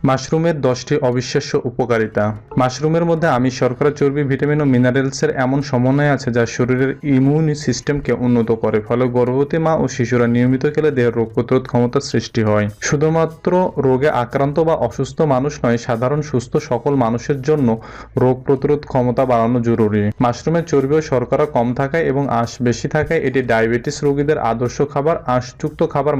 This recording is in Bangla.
মাশরুমের 10টি অবিশ্বাস্য উপকারিতা। মাশরুমের মধ্যে আমিষ, শর্করা, চর্বি, ভিটামিন ও মিনারেলসের এমন সমন্বয় আছে যা শরীরের ইমিউন সিস্টেমকে উন্নত করে, ফলে গর্ভবতী মা ও শিশুরা নিয়মিত খেলে দেহের রোগ প্রতিরোধ ক্ষমতা সৃষ্টি হয়। শুধুমাত্র রোগে আক্রান্ত বা অসুস্থ মানুষ নয়, সাধারণ সুস্থ সকল মানুষের জন্য রোগ প্রতিরোধ ক্ষমতা বাড়ানো জরুরি। মাশরুমের চর্বি ও শর্করা কম থাকায় এবং আঁশ বেশি থাকায় এটি ডায়াবেটিস রোগীদের আদর্শ খাবার। আঁশযুক্ত খাবার